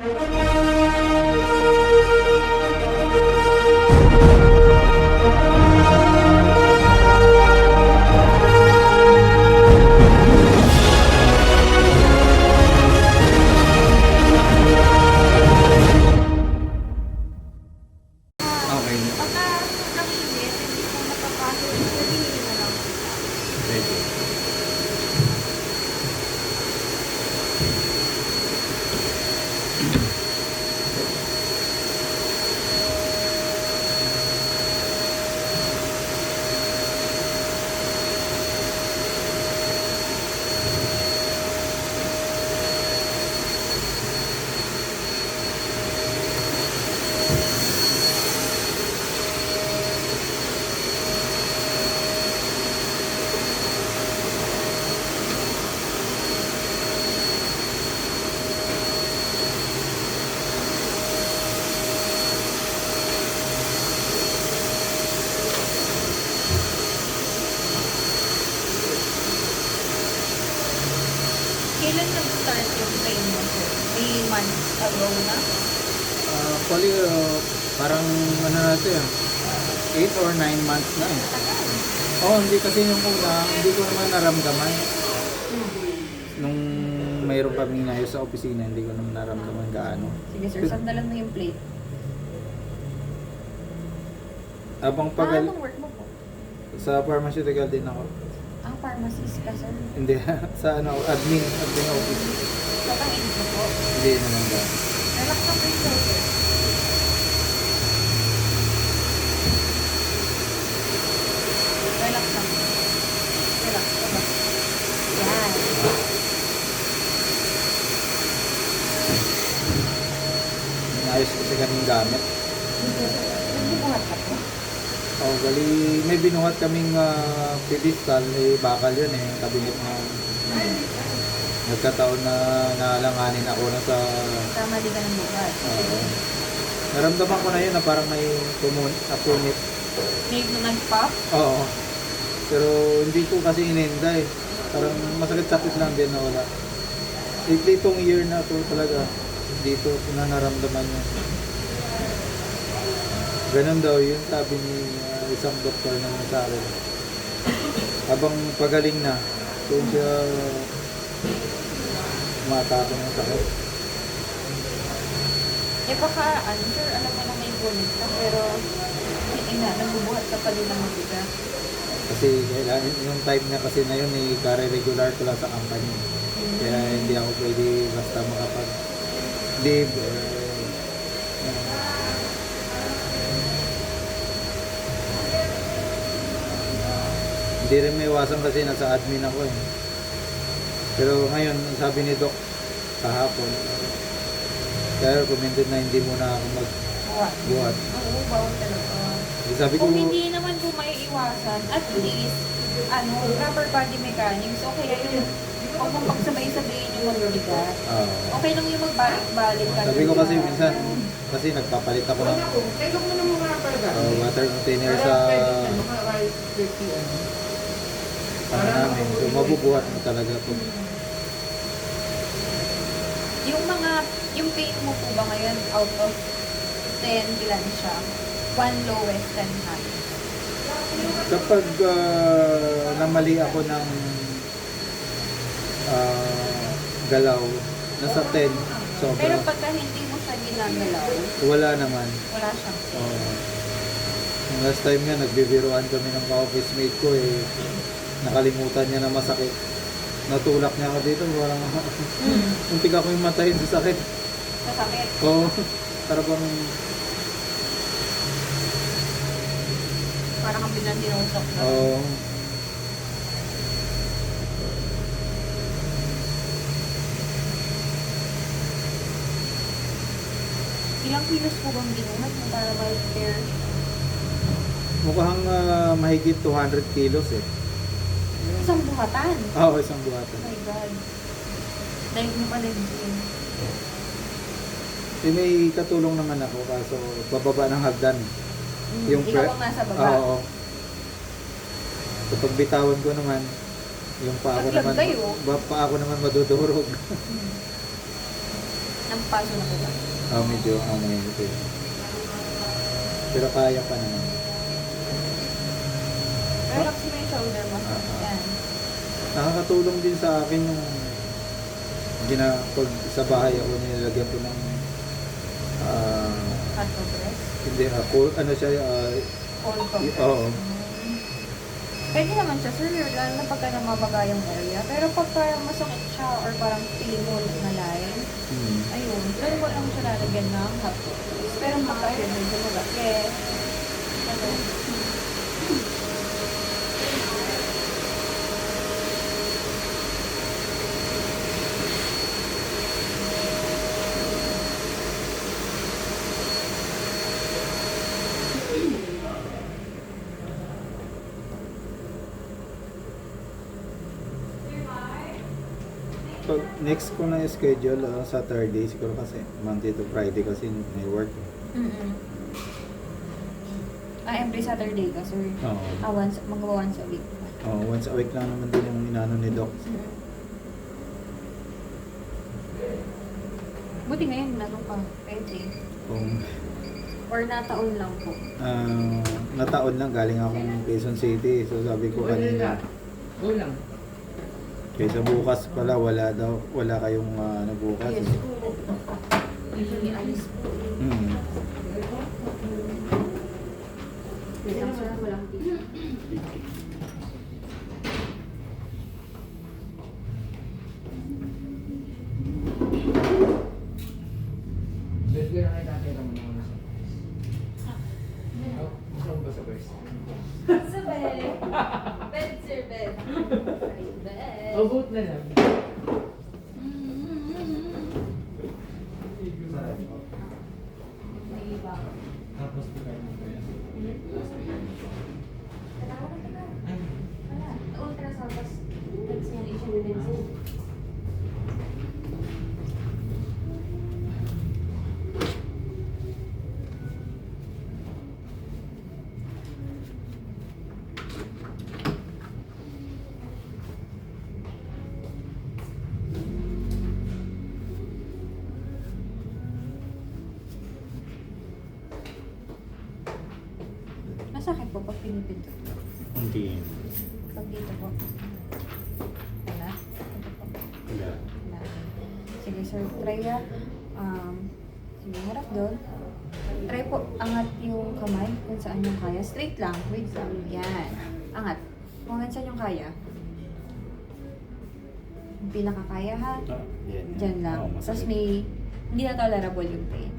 Okay. Pagka nakiinit, hindi po napapasok, sabihin nyo na lang. Ready. Kailan nag-start yung pain mo, sir? 3 months ago na? Actually, parang ano na ito yan, 8 or 9 months na eh. Tagal. Oo, hindi kasi yung una, hindi ko naman naramdaman. Nung mayroon kami ngayon sa opisina, hindi ko naman naramdaman gaano. Sige sir, sandalan mo yung plate. Habang pagal, Anong work mo po? sa pharmaceutical din ako. Ah, pharmacist ka, sir. Hindi, sa ano, admin office. Kapangin ko po. Hindi naman gaano. Relax ang plate, sir. Relax lang. Relax. Relax. Yan. Ayos kasi kaming gamit. Hindi buhat ka po. Oh, gali, may binuhat kaming pedestal, eh, bakal yun eh, yung kabinet na nagkataon na naalanganin ako na sa... Tama di ka ng buhat. Naramdaman ko na yun na parang may punit. May nag-pop? Oo. Pero hindi ko kasi inenda eh. Parang masakit-sakit lang din na wala. Itong year na to talaga, dito na naramdaman niya. Ganun daw yun, sabi ni isang doktor naman sa akin. Habang pagaling na, doon siya matapang ng sakit. Eh baka, sir, alam mo na may punit ka, pero nagbubuhat ka pa din ng mabigat. Kasi kailangan yung time na kasi na yun, regular ko lang sa company. Kaya hindi ako pwede basta makapag-leave. Hindi rin may iwasan kasi nasa admin ako eh. Pero ngayon, sabi ni Doc kahapon, kaya recommended na hindi muna ako magbuhat. Oo, bawal talaga. Sabi ko, Kung hindi naman po may iwasan, at least, proper body mechanics, okay lang yung huwag mong pagsabay-sabayin yung magbigat. Okay lang yung magbalik-balik ka. sabi ko kasi minsan, kasi nagpapalit ako ng water container sa ano namin. So mabubuhat mo talaga ito. Yung pain mo po ba ngayon, out of 10, ilan siya? 1 lowest, 10 high. Kapag namali ako ng galaw, nasa 10. Sobra. Pero pagka hindi mo siya ginagalaw, Wala naman. wala siyang pain. Yung last time nga, nagbibiruan kami ng ka-office mate ko eh. Nakalimutan niya na masakit. Natulak niya ako dito. Parang muntik ako yung matayin sa sakit. Masakit. Oo. Para bang Parang ang binantinusok na. Oo. Ilang kilos po bang ginuhat mo para ma-repair? Mukhang mahigit 200 kilos eh. Isang buhatan. Oo, isang buhatan. Oh my God. Dahil mo pa nag-gym. Eh, may katulong naman ako kaso bababa ng hagdan. Ikaw ang nasa baba. Oo. So pag bitawan ko naman, yung paa ko Naglag naman, kayo. paa ko naman madudurog. Nampaso na po ba? Medyo may ito. Pero kaya pa naman. Relax mo yung shoulder mo. Yan. Nakakatulong din sa akin yung pag sa bahay ako nilagyan ko ng Hot to press. hindi ano siya Cold compress. oo. Pwede naman siya, sir, lalo na pagka na mabagayang area. Pero pag parang masakit siya or parang feeling mo na line, ayun, pero mo lang siya lalagyan ng hot to press. Pero pagka yun, medyo magakit. Ano? Pag next ko na schedule Saturday siguro kasi Monday to Friday kasi may work. Every Saturday ka, sir? Oo. Magawa once a week. Once a week lang naman din yung inano ni Doc. Buti ngayon, nanong ka, pwede. Kung Or nataon lang po. nataon lang galing akong Quezon City. So sabi ko kanina, Ulang. kaysa bukas pala wala kayong bukas. Yes, po. Usually, alis po. Wait lang, sir. Walang tissue. Best ko na kayo dati naman ako nasa. Masarap ba sa best? Sa bed. Bed, sir, bed. Bed. O, boat na lang. May iba. Tapos tuloy mo ba yan? Wala. Ultrasound, tapos vaccination din sir. Masakit po pag pinipindot. Hindi. Pag dito po. Wala. Ito po. Wala. Wala. Sige sir, try ya. Sige, harap doon. Try po, angat yung kamay kung saan yung kaya. Straight lang. Wait lang. Yan. Angat. Kung saan yung kaya. Yung pinakakaya ha. Yan. Diyan lang. Tapos may, hindi na tolerable yung pain.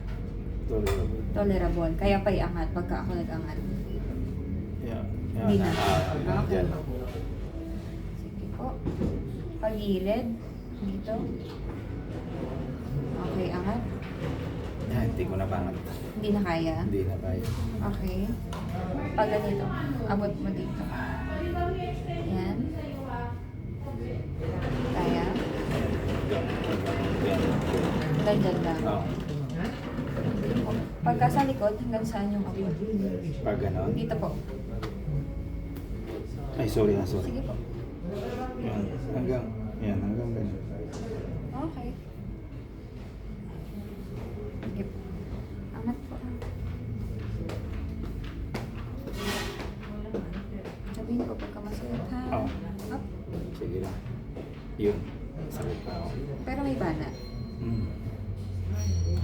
Tolerable. Kaya pa iangat pagka ako nag-angat. Hindi na. Yan. Sige po. Pagilid. Dito. Okay, angat. Hindi ko na pangat. Hindi na kaya. Hindi na kaya. Okay. Pag ganito, abot mo dito. Yan. Kaya. Ganyan lang. Pagka sa likod, hanggang saan yung abot? Pag ganon. Dito po. Ay, sorry. Sige po. Yan. Hanggang ganun. Okay. Sige po. Angat po. Sabihin ko pagka masakit ha. Oo. Up. Sige lang. Yun. Sakit pa ako. Pero may bana.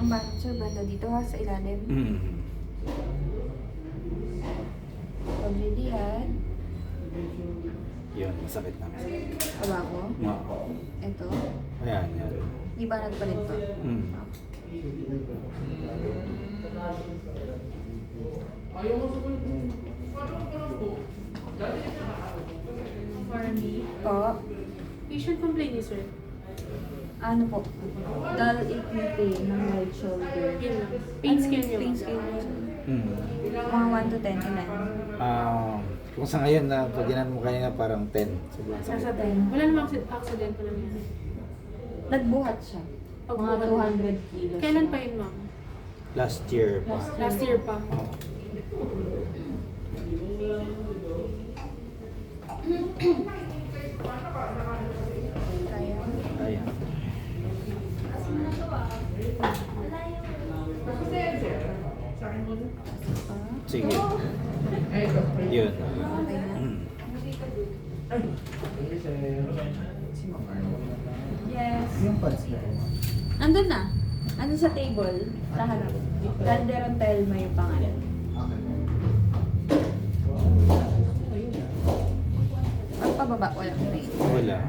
Ang bana, sir, banda dito ha, sa ilalim. Paglilihan. Yun, masakit na. Baba ko. Oo. Ito. Ayan, yan. May banat pa rin to. Ayaw mo sa For me, Po. patient complaint niyo, sir. Ano po? Dull aching pain ng right shoulder. Yun lang. Pain scale niyo. Pain scale niyo. Mga 1 to 10, ilan? Kung sa ngayon na pag ginan mo kanina parang 10. Sobrang Nasa sakit. 10. Wala namang accident pa lang yan. Nagbuhat siya. Mga 200 kilos. Kailan pa yun, ma'am? Last year pa. Last year pa. Oo. Kaya. Ayan. Sige. Yun. Yes. Yung pads na. Andun na. Andun sa table. Sa harap. Calderon Telma yung pangalan. Ang pababa, walang rate. Wala.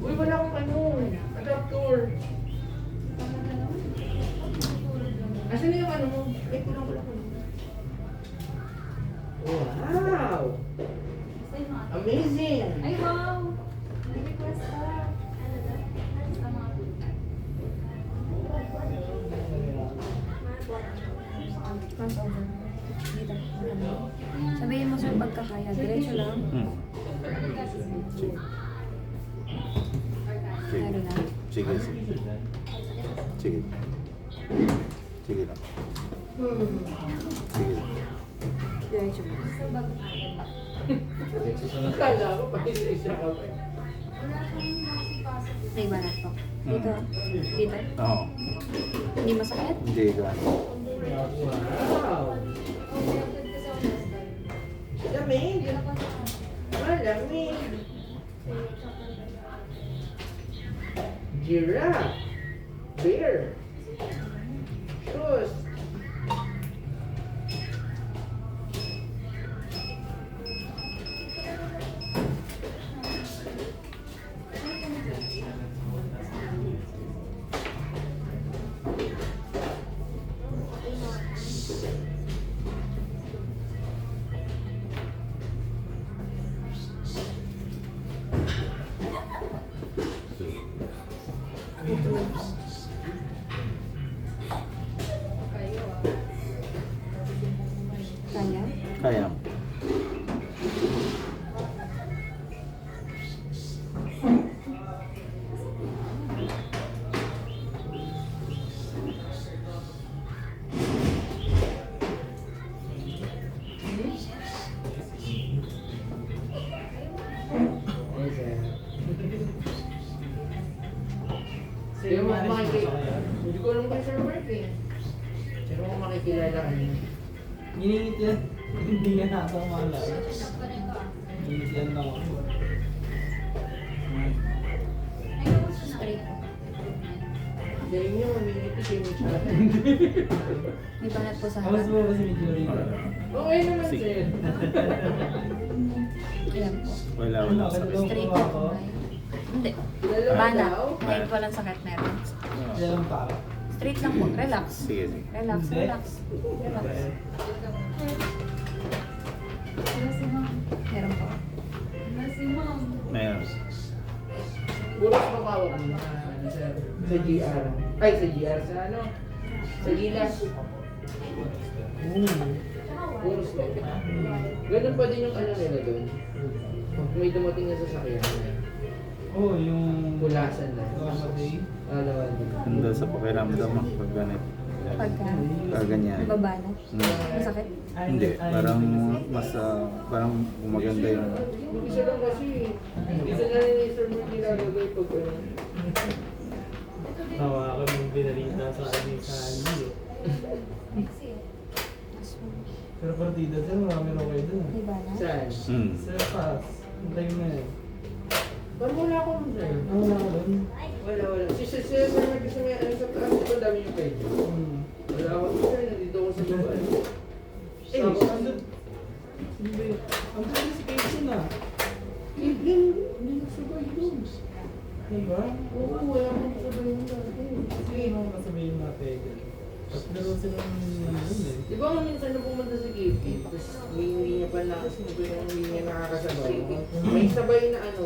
Uy, wala akong ano, adapter. Asan na yung ano mo? Eh, kulang. Wow! Amazing! Ay, wow! May request ka. Crossover. Dito. Sabihin mo sir pagkakaya. Diretso lang. Sige. Meron na. Sige. Sige. Sige lang. Sige lang. Diretso lang. Kala ko, pati isa ka pa. May banat po. Dito. Dito. Oo. Hindi masakit? Hindi ka. Wow! Lamig! Malamig! Giraffe! Bear! Shoes! Kaya? Kaya. Pero mo makikilala. Hindi ko alam kung Sir Mark eh. Pero mo makikilala ka niya. Giningit yan. Hindi nga nata malala. Giningit yan lang ako. Straight po. Galing niya, mamingiti kayo mo siya. May banat po sa Kamas harap. mo ba si Midori? Okay naman Sige. sir. Ayan po. Wala. Straight po po. Hindi. Dalawa Banat. daw? Kahit walang sakit meron. Yan ang para. Straight lang po. Relax. Sige, sige. Relax. Hindi. Relax. Relax. Meron po. Meron. Buros mapawag mo sa GR. Ay, sa GR. Sa ano? Sa Gilas. Buros mo. Ganun pa din yung ano nila doon. Pag may dumating na sasakyan. Oo, yung... Pulasan na. Day. Alawan din. Handa sa pakiramdam mo pag ganit. Pagka Kaganyan. babanat. Masakit. Hindi. Parang mas parang gumaganda yung... Yung isa lang kasi. Isa na rin yung Sir Mark nilalagay pag ano. Tawa ako nung binalita sa akin sa Ali eh. Pero partida sir, marami raw kayo dun. May banat. Saan? Sir Pass, ang time na yun. Parang wala akong sir. Wala ka dun. Wala. Si Sir Mark kasi may ano sa taas. Ito dami yung pwede. Wala akong sir. Nandito ako sa baba. Eh, andun. Hindi. Andun si Casey na. Hindi nagsabay doon. Diba? Oo, wala akong sabay mo dati. Sige, mga kasabihin natin. Tapos meron silang nandun eh. Di ba nga minsan na pumunta sa KP, tapos hindi niya pa na, ito yung hindi niya nakakasabay. May sabay na ano,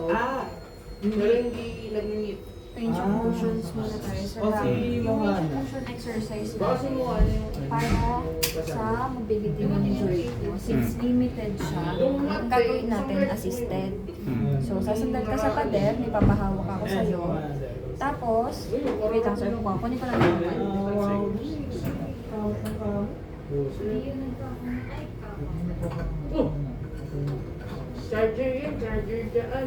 pero hindi nag-meet. Range Cushions muna tayo sa O, si yung Mohana. cushion exercise Baka natin. sumuha na yung Para sa mobility ng joint mo. Since limited siya, ang gagawin natin assisted. So, sasandal ka sa pader, may papahawak ako sa'yo. Tapos, wait lang, sir, kunin ko lang yung mic. Oh! Charger yan, charger dyan.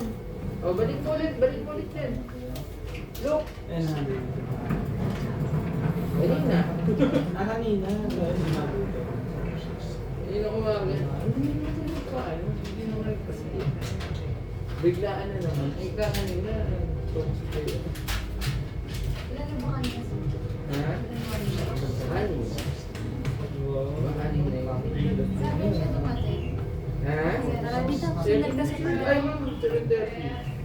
Oh, balik mo ulit yan. Look! Balik na. Kanina. Hindi na kumaga. Hindi na nagpasili. Biglaan na naman. Ay, kanina. Ha? Ano? Baka kanina yun. Ha? Dito, sandal ka sa pader. Ay, ma'am, 7:30.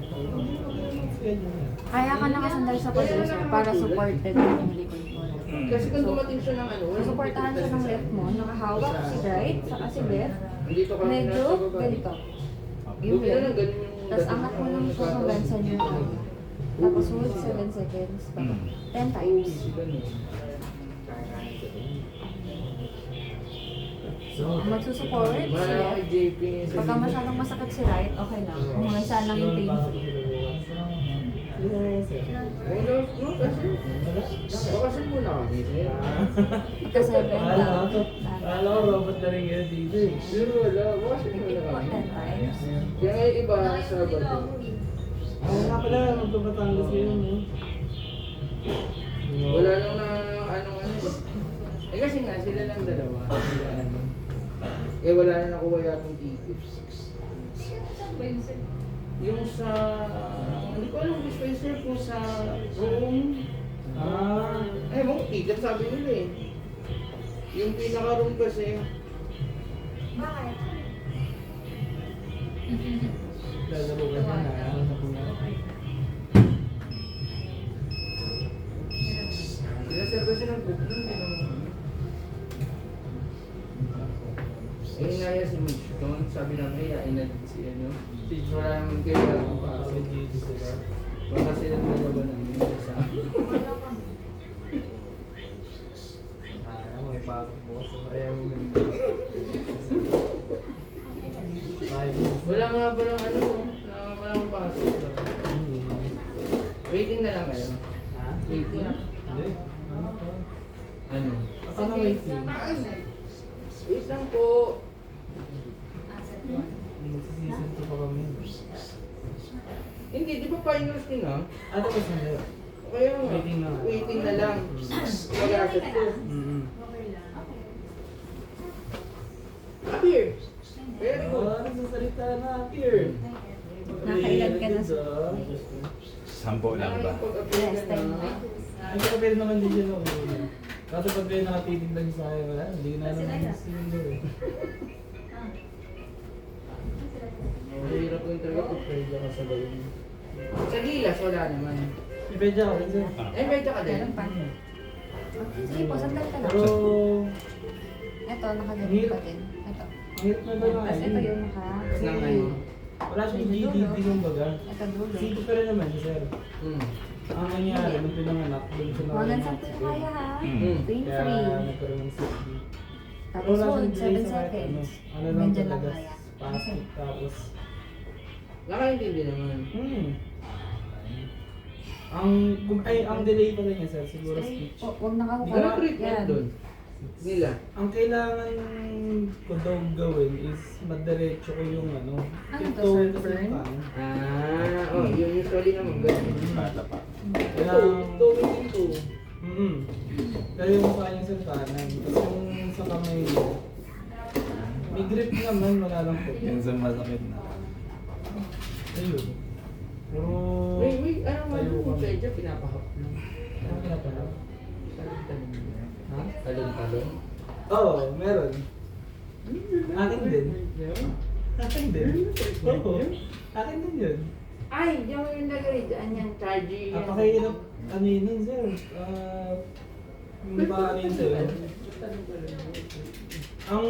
Kaya ka nakasandal sa pader, sir, para supported yung likod mo. Kasi kung dumating siya ng ano, Suportahan siya ng left mo, nakahawak si right, saka si left. Dito ka Medyo ganito. Yung Doon na lang, left. ganun yung... Tapos angat mo ng hanggang sa new kaya. Tapos hold 7 seconds. 10 times. So, magsusupport si Mahal left. kay JP. Pagka masyadong masakit si right, okay lang. Kung mga isa lang yung pain free. Ano? No, kasi... Bakasin muna kami, sir. Pagka 7 lang. Alam ko, robot na rin yun dito eh. Pero wala, bakasin muna Repeat po kami. 10 times. Kaya ngayon iba, Sabado. Ako nga pala, magpapatanggos yun. Wala lang na ano. Eh kasi nga, sila lang dalawa. Sila ano. Eh wala na nakuha yatong tickets. Yung sa... Hindi ko alam dispenser kung sa room. Eh, mga ticket sabi nila eh. Yung pinaka-room kasi. Bakit? Lalaro ka na, ano na po nga. Sinaserve kasi ng book nun, eh. Eh, inaya si Mitch doon, sabi ng ayain na si ano. Wala naman kayo lang pa. Baka sila nalaban ng mga sa May pasok po. Ayaw mo ganun. wala nga palang ano, walang pasok. Waiting na lang kayo. Ha? Waiting. Hindi. Ano to? Ano? Ako na waiting. Wait lang po. Season 2 pa kami. Hindi, di ba finals din ah? Ano ba sa'yo? Kaya nga, Waiting na. waiting na lang. Mag-asset ko. Here. Very good. Ano sa salita na? Here. Nakailan ka na sa... Sampo lang ba? Yes, time na. Ay, pero naman din yun ako. Kaso pag kayo nakatitig lang sa akin, wala, hindi na naman sino eh. Mahirap yung talaga kung pwede ka sa gawin. Sa gilas, wala naman. Ipedya ako rin sir. Eh, pwede ka din. Meron pa. Sige po, sandal ka lang. Pero, Ito, nakaganyan pa din. Ito. ang hirap na ba nga Tapos ito eh. yung naka... Nang ano. Wala siyang GDD yung baga. Ito dulo. Sito pa rin naman sir. Hmm. Ang nangyari, nung pinanganak, doon siya Hanggang naman. sa kaya ha. Hmm. Pain Kaya free. nagkaroon ng CP. Tapos Wala hold siyang 7 delay sa kahit seconds. Ano lang Medyo lang talaga, kaya. spastic, tapos Nakaintindi naman. ang delay pala niya sir, siguro speech. Huwag nakakuha. Ano treatment doon? Nila. Ang kailangan ko daw gawin is madiretso ko yung ano. Ano yung to, toe sir? kasi Burn? yung pang. Oh, yun usually naman ganun. Bata pa. Kailangan, Tubig dito. Kaya yung paa niya sa kanan. Tapos yung sa kamay niya, may grip naman, wala lang po. Minsan masakit na. Ayun. Pero, Wait, ano nga tayo yung kami. pwede pinapahap lang. Ano pinapalap? Talon-talon. Ha? Talon-talon? Oo, meron. Akin din. Akin din. Oo. Akin din yun. Ay, yung nilagay dyan yung charging. Napakahirap ano yun nun, sir. Hindi ba ano yun sir? Ang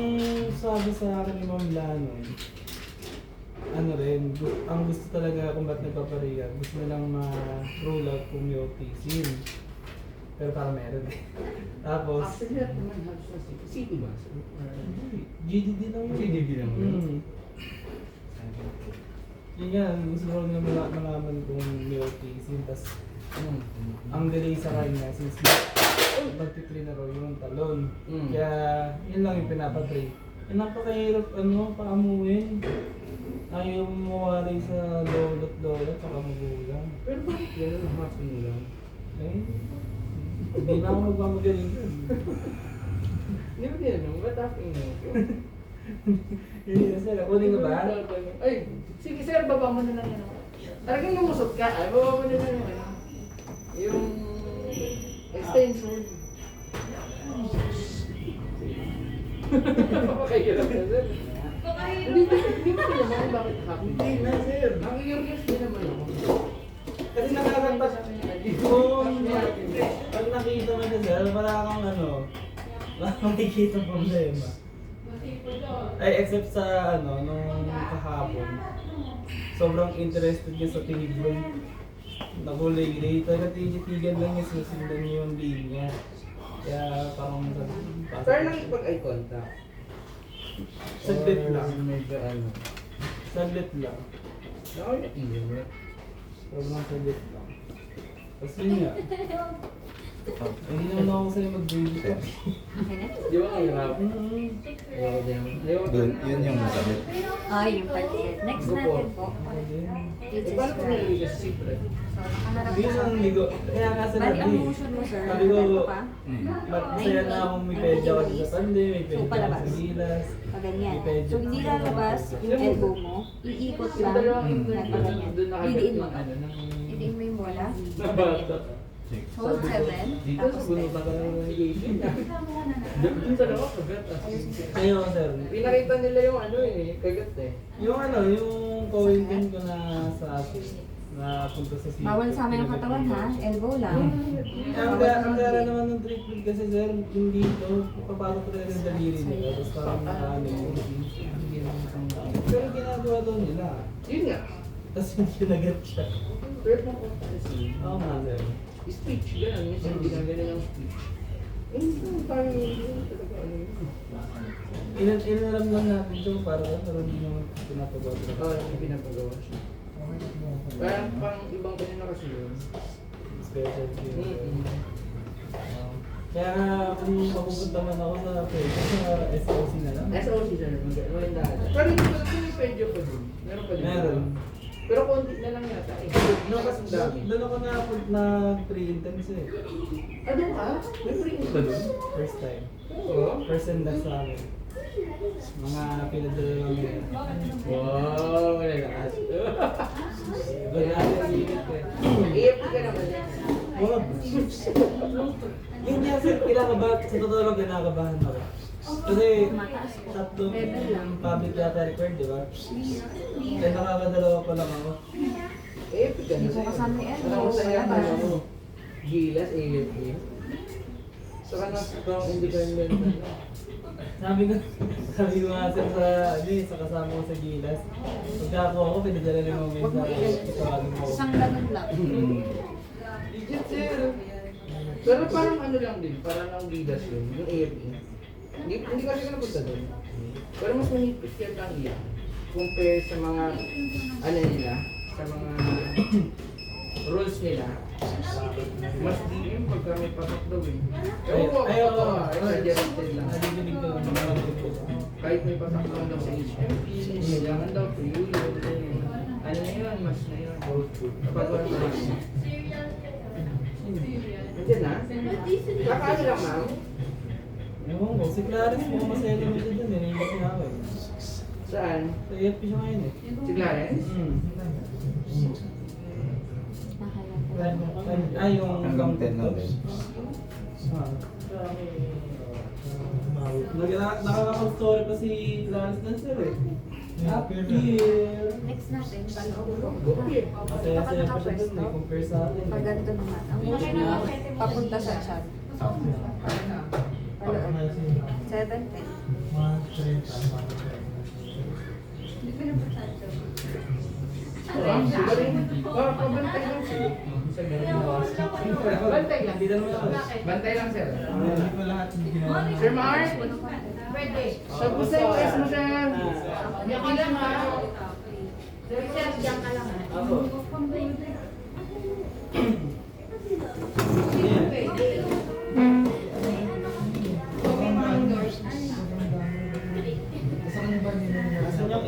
sabi sa akin ni Ma'am Lano, ano rin, ang gusto talaga kung ba't nagpapareha, gusto nilang ma-roll out kung may autism. Pero parang meron eh. Tapos, Actually, lahat naman halos na city ba? GDD lang yun. GDD lang yun? Mm. Yun yan, gusto ko lang malaman kung may autism. Tapos, ang delay sa kanya, since magti-train na raw yung talon. Mm. Kaya, yun lang yung pinapatray. Eh, napakahirap, paamuin. Ayaw mawalay sa lolot-lolot, saka magulang. Pero bakit gano'n ang happy nila? Eh, hindi na ako magmamagaling dun. Hindi mo tinanong, ba't happy nila? Hindi na sir, kunin ko ba? Ay, sige sir, baba mo na lang yun. Talagang lumusot ka, ay baba mo na lang yung ano. Yung extension. Papakahirap na sir. Hindi mo tinanong bakit happy. Hindi na sir. Ang curious din naman ako. Kasi nakakatas kung pag nakita mo siya sir, wala kang wala kang makikita problema. Ay, except sa nung kahapon, sobrang interested niya sa tinigron. Nagulay-lay, talaga titigan lang niya, sinusundan niya yung linya. Kaya parang Pero nakikipag-eye contact. saglit lang. Medyo ano. Saglit lang. Ako yung natigil mo. Sobrang saglit lang. Tapos yun nga. Hindi naman ako sa'yo mag-baby ka. Okay na? Di ba ang hirap? Ayaw din. Ayaw Doon, yun yung masakit. Ah, yung part yun. Next natin po. Eh, paano kung naliligas sa secret? Nakaharap Hindi ka. nang ligo. Kaya nga sa Bali, ang labi. motion mo, sir. Sabi ko, Ganito pa. masaya na akong may pedya ko sa tandi, may pedya ko palabas. sa gilas. Pag ganyan. May pedya So, hindi lalabas yung elbow mo. Iikot lang. Nagpaganyan. Doon Didiin mo. ng ano, ng... Didiin mo yung bola. Nabata. Hold 7. Dito Tapos sa bunutan ka ng navigation. Doon talaga kagat ah. Kayo, sir. Pinakita nila yung ano eh, kagat eh. Yung yung coin din ko na sa atin, na punta sa sito. Bawal sa amin ang katawan ha. Elbow lang. Ang gara naman ng treatment kasi sir, yung dito, papasok rin yung daliri nila, tapos parang nakaano yung hindi naman isang tao. Pero ginagawa daw nila. Yun nga. Tapos yung kinagat siya. Pero kung kasi, Oo nga sir. speech, gano'n. Minsan ginagawa ng speech. Parang yun talaga ano yun. Inalam lang natin ito para pero hindi naman pinapagawa sila. Oo, yung pinapagawa siya. Parang ibang kanina kasi yun. Special care. Mm-mm. Kaya kung mapupunta man ako sa SOC na lang. SOC sir, maganda. Pero yung may pedyo pa din. Meron pa din. Meron. Pero konti na lang yata eh. No, kasi dami. Doon ako na pre-intense eh. Ano ka? May free ba doon? First time. Oo. First and last sa amin. Mga pinadala lang yun. Wow, malalakas. Doon natin silit eh. EFT ka naman yan. Wag. Yun niya sir, kinakabahan. Sa totoo lang kinakabahan ako. Kasi tatlong public data record, di ba? Kaya nakakadalawa pa lang ako. EFT ka Hindi ko na. kasama yung elbow. Ano sa yan? Wala. Ano? Gilas, EFT. Saka na strong independent. Sabi ko nga sir sa kasama ko sa Gilas. Pagka ako, pinadala ng mga mensahe. Itawagin mo ako. Isang ganun lang. Legit sir. Pero parang ano lang din, parang ang gilas yun, yung EFT. Hindi kasi ka napunta doon. Pero mas manipis yan ang iya. Compare sa mga, ano nila, sa mga rules nila. Mas di yung pagka may pasok daw eh. Ewan ko, exaggerated lang. Nadidinig ko ng mga nagtuturo. Kahit may pasok naman daw sa HMP, kailangan daw to yun. Ano na yun, mas na yun. Kapag wala na yun. Nandiyan na? Kakaano lang ma'am? Ewan ko, si Clarence mukhang masaya naman siya dun eh. Naimbak niya ako eh. Saan? Sa EFP siya ngayon eh. Si Clarence? Yung Hanggang 10 lang din. Nakaka-story pa si Clarence na sir eh. Happy year! Next natin, balong. Okay. Masaya-saya pa siya dun eh, compare sa atin. Pag ganito naman. Ang motion mo, papunta sa chan. Paloob. 7, 10. Hindi ko na Pabantay lang sir. Bantay lang. Bantay lang sir. Hindi ko lahat ginawa. Sir Mark. Pwede. Tapos sa US mo sir. Yakin lang ha. Sir, diyan ka lang ha. Ako. Asan yung A? A.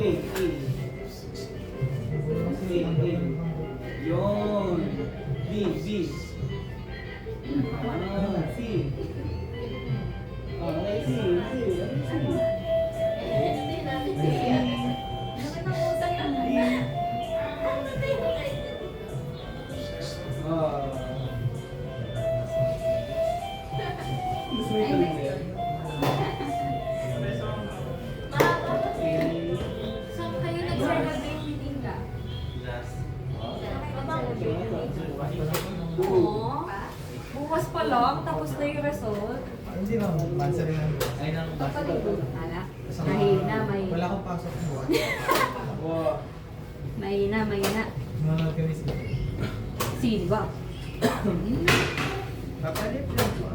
Yun. B. C. C. Gusto mo yung tuloy yan? Saan kayo nag-celebrate meeting ka? Oo. Bukas pa lang, tapos na yung result. Hindi na, bansa rin ang Alak. Mahina. Wala akong pasok ng buwan. Mahina. Nanonood kami sa Sino ba? Papalit lang po.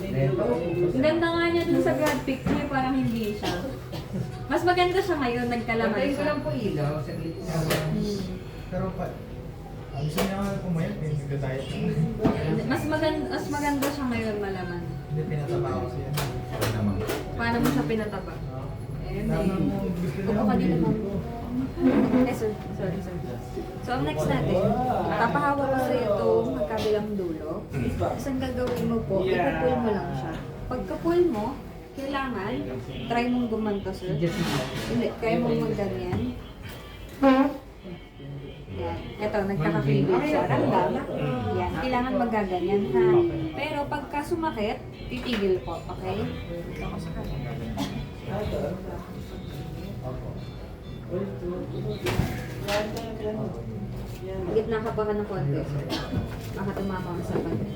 Ang ganda nga niya dun sa grad pic niya, parang hindi siya. Mas maganda siya ngayon, nagkalaman Bantayin ko siya. lang po ilaw. Saglit lang. Pero pa, gusto niya nga pumayat, eh, nagda-diet na. Mas maganda siya ngayon, malaman. Hindi pinataba ko siya. Wala naman. Paano mo siya pinataba? Eh, may... Tama mo, gusto niya. Upo ka din naman. Eh, sir. Sorry. So, ang next natin, papahawak ko sa itong magkabilang dulo. Tapos ang gagawin mo po, ipupull mo lang siya. Pagka-pull mo, kailangan, try mong gumanto, sir. Hindi, kaya mong magganyan. Yan. Ito, nagkaka-cleavage siya. Ramdam. Yan. Kailangan magaganyan, ha? Pero pagka sumakit, titigil po, okay? Gitna ka pa ng konti, sir. Baka tumama ka sa kanya.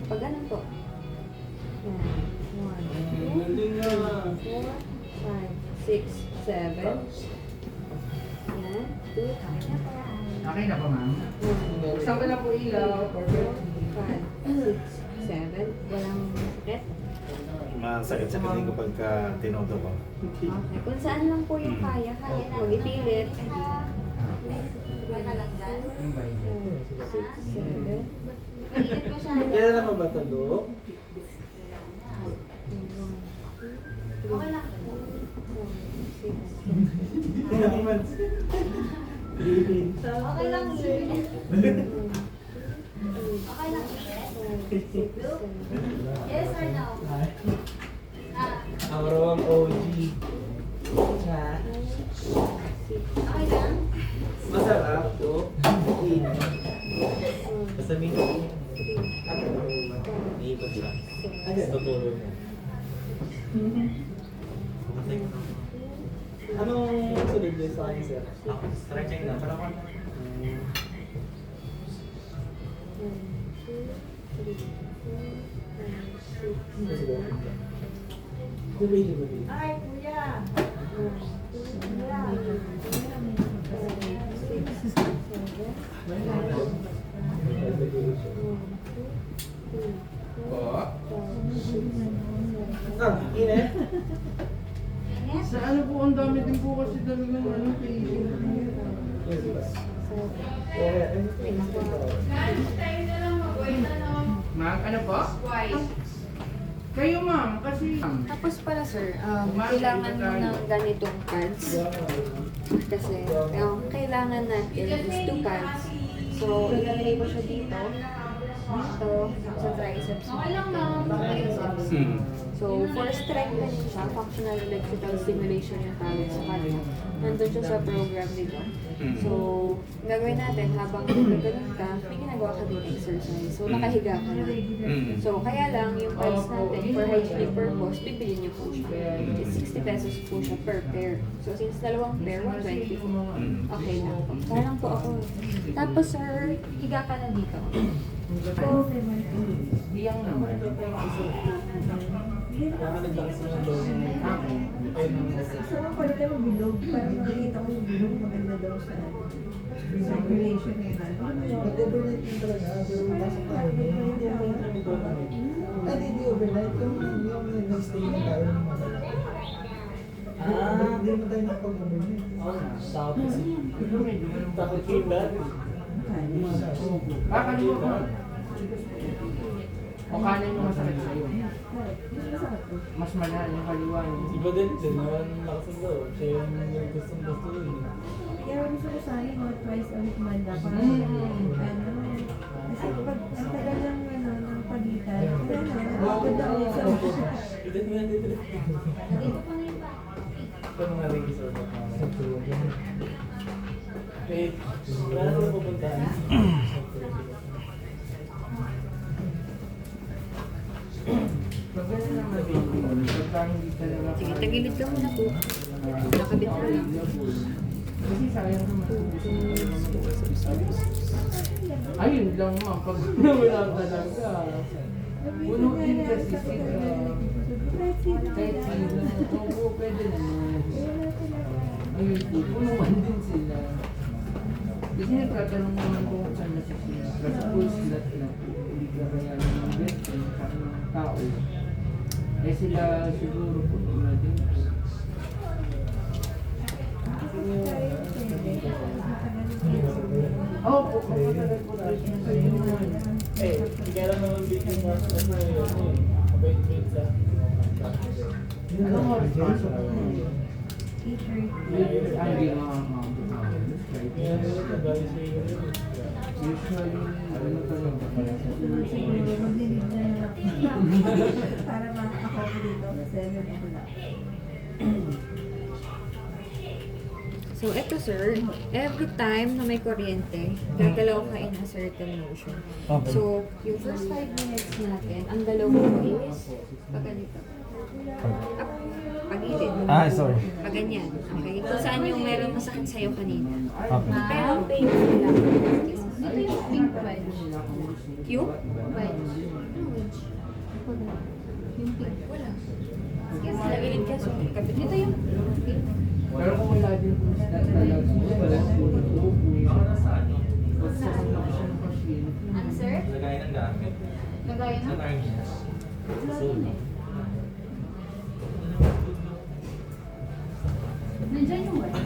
Pag ganun po. Yan. 1, 2, 4, 5, 6, 7. Yan. 2, kaya pa. Okay na po ma'am. 1, Buksan ko lang po ilaw. 5, 6, 7. Walang sakit. Masakit sa piling ko pagka tinodo ko. Okay. Kung saan lang po yung kaya huwag ipilit. 4, 6, 7. Kailan naman ba ito, Dok? Okay lang. Okay lang. Okay lang. Yes or no? Ang rawang OG. Okay lang? Masarap, Dok. Basta minsan. Iikot lang. Tutulog mo. Anong sunod niyo sa akin, sir? Stretching lang. Ay, kuya. Init? Sa ano po, ang dami din po kasi talagang ano, patient. Ma'am, ano po? Kayo ma'am, kasi... Tapos pala sir, kailangan mo ng ganitong cards. Kasi kailangan natin is 2 cards. So, ilalagay ko siya dito. Ito, sa triceps. Triceps. So, for strengthening siya, functional electrical stimulation yung tawag sa kanya. Nandun siya sa program dito. So, gagawin natin habang gagawin ka, may ginagawa ka din exercise. So, nakahiga ka na. So, kaya lang, yung pads natin, for hygienic purpose, bibili niyo po siya. It's 60 pesos po siya per pair. So, since dalawang pair, 120 po. Okay lang po. Kaya lang po ako. Tapos, sir, higa ka na dito. Iyang naman. Kaya naglakas ng loob ng ayun ang Gusto ko pala tayo bilog. Parang nakikita ko yung bilog maganda daw sa circulation ng ano. Nag-overnight din talaga, pero pasok tayo. Ay, hindi overnight. Yung nag-stay na tayo ng mga. Hindi mo tayo nakapag-overnight. tapos takot kita. Kaliwa mo. O kanan yung masakit sa'yo. Mas malala yung kaliwa niya. Iba din, naman lakas ng loob. Siya yung gustong gusto yun. Kaya gusto ko sana yung mga twice a week man lang. Para ano. Kasi pag ang tagal ng ano, ng pagitan, wala na. Ganda ako sa Ito nga dito. Ito mga resort at mga. Wait, wala na ako pupuntahan. Pag gano'n naman baby, pagka hindi talaga Sige, tagilid ka muna po. Nakabit mo lang. kasi sayang naman. Ayun lang ma, pag wala talaga. Puno din kasi sila. Kahit sino, oo, pwede naman. Ayun po, punuan din sila. Kasi nagtatanong naman kung saan na sila. Kasi po sila hindi ka kaya ng best friend sa ng tao. Eh sila siguro po na din po. Oo po, kapatagal po tayo sinasayungan. Eh, kaya lang naman bigyan mo kasi mabait-bait sa. Anong oras pasok? teacher. Ay, hindi mga Kaya nila ito, dahil sa iyo rin. usually, ano talaga, Siguro mag-leave na lang. Para makaka-cover dito kasi ano na wala. So, eto sir, every time na may kuryente, gagalaw ka in a certain motion. Okay. So, yung first 5 minutes natin, ang galaw mo is pag ganito. Up, pagilid. Sorry. Pag ganyan. Okay? Kung saan yung meron masakit sa'yo kanina. Okay. Pero painful lang. Ito yung pink wedge. Yung? Wedge. Anong wedge? Yung pink. Wala. Kasi nagilid ka. So, kapit. Ito yung pink. pero kung wala din po sila talaga, wala po nag-upo. Basta kung siya ng pasyente. Ano sir? Lagay ng gamit. Lagay na? Nandiyan yung wedge.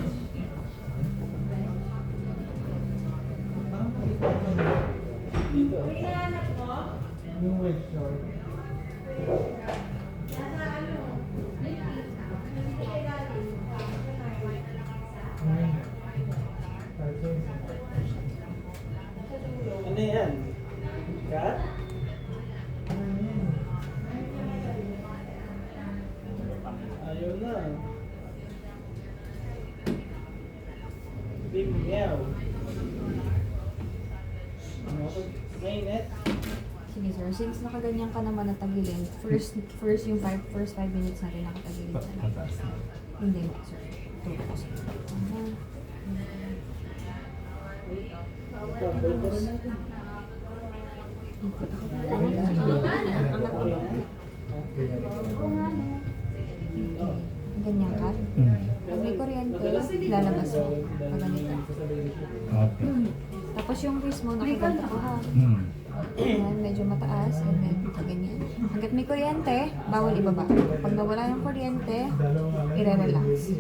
Yung wedge short. Ano yan? Kat? Ayaw na. Big meow. Ano ko? Mainit? Sige sir, since nakaganyan ka naman na tagilid, first yung first 5 minutes natin nakatagilid na lang. Hindi mo sir. Turo ko sir. Tambay pa rin natin. Ganyan ka? Pag may kuryente, lalabas mo. Pag ganito. Okay. Tapos yung wrist mo, nakaganto ko ha. Ayan, medyo mataas, and then ganyan. Hanggat may kuryente, bawal ibaba. Pag nawala yung kuryente, i-relax.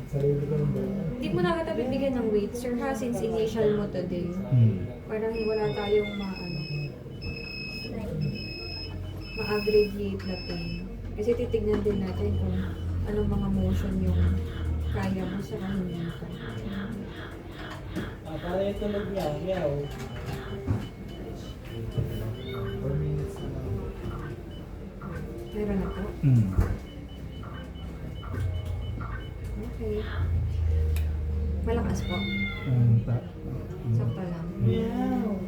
Sarili ko yung bell. Hindi mo nakatabi bigyan ng weight, sir ha, since initial mo today. Parang wala tayong ma-aggravate na pain. Kasi titignan din natin kung anong mga motion yung kaya mo sa hindi ka. Para yung tunog niya, meow. 4 minutes na lang. Meron na po. Okay. Malakas po. Sakto lang. Meow.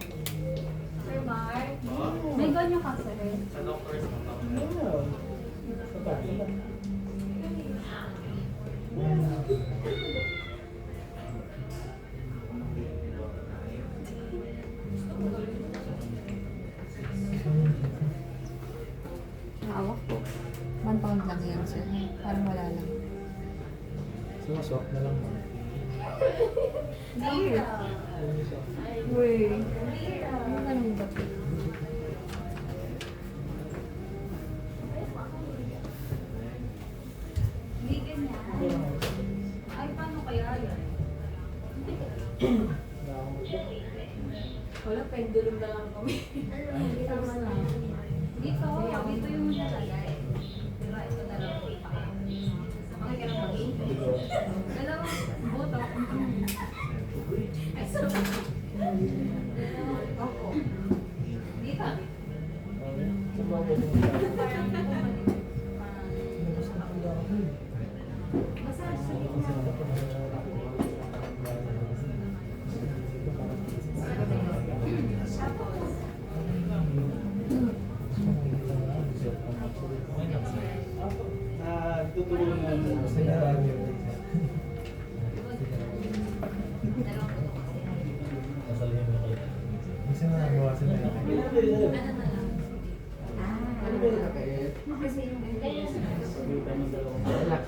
Sir Mark, may ganyan ka sir. Meow. Sabi na. Swap na lang. Uy. Ano ganun ba? Wala, pendulum na lang kami. Dito yung nalagay. Diba, ito na lang. Okay ka lang mag-in? Dalawang boto. Ay, so. Opo. Dito. Basta sa gitna. Tutulungan mo. Kasi nagawa sila yun. Ano ba yung nakait? Kasi yung Relax.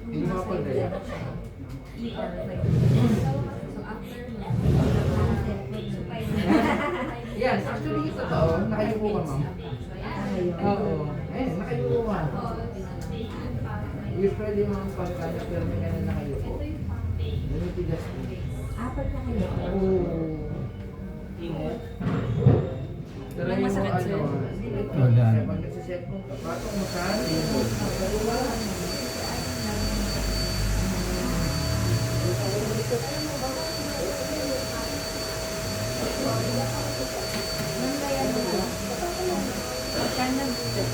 Hindi mo ako relax. ER, like, so after Yes, actually ito totoo. Nakayuko ka, ma'am. Oo. Ayun, nakayuko ka. Usually mga pagka na-filming ka na nakayuko. Lumitigas ko. Apat na kayo. Oo. Pero yung masakit, sir? Wala. pag nagsiset mong kapatong mo sa table,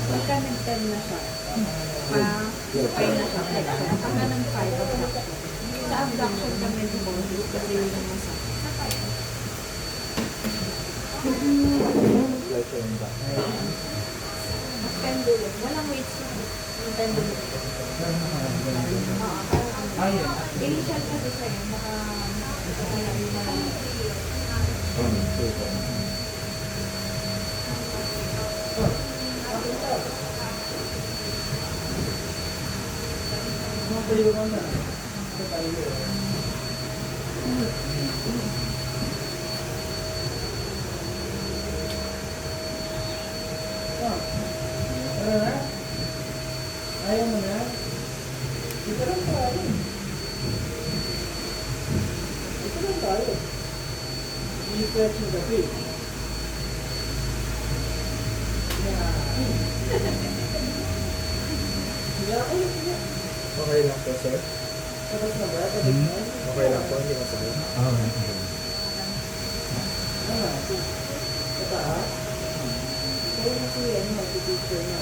pagka nag-10 na siya, pa-supay na siya, flexion. Pagka nag-5, abduction. Sa abduction kami sa body, kasi yun ang masakit. Pendulum. Walang weights yun. Yung pendulum. ayun. Initial kasi siya yun. Baka kaya yung Matayo ka na. Tara na. Ayaw mo na. Dito lang tayo. Dito lang tayo. I-stretch mo kasi. Okay lang po, sir. Tapos na ba? Tapos na? Okay lang po, hindi masakit. Ano? Sa taas? Kaya na si ano, si teacher na.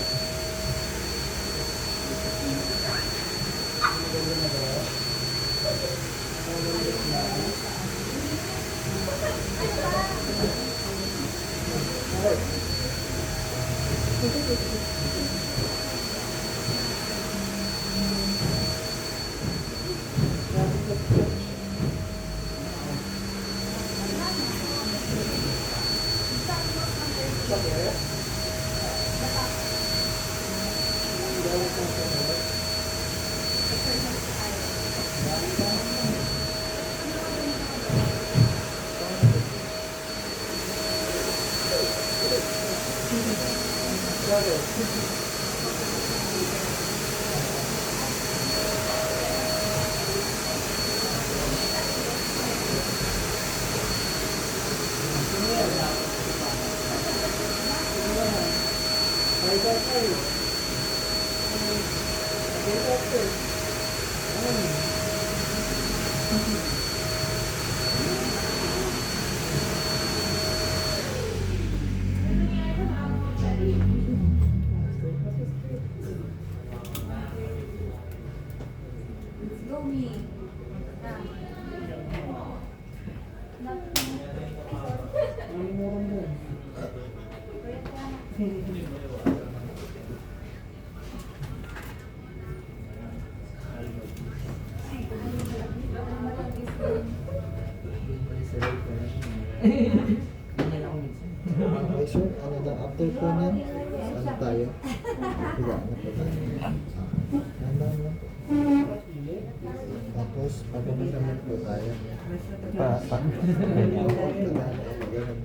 Maganda na ba? Magulit na. Okay. Go me. Okay, sir. Ano na, after po niyan, ano tayo? Higa na po tayo. Handa lang po. Kaya.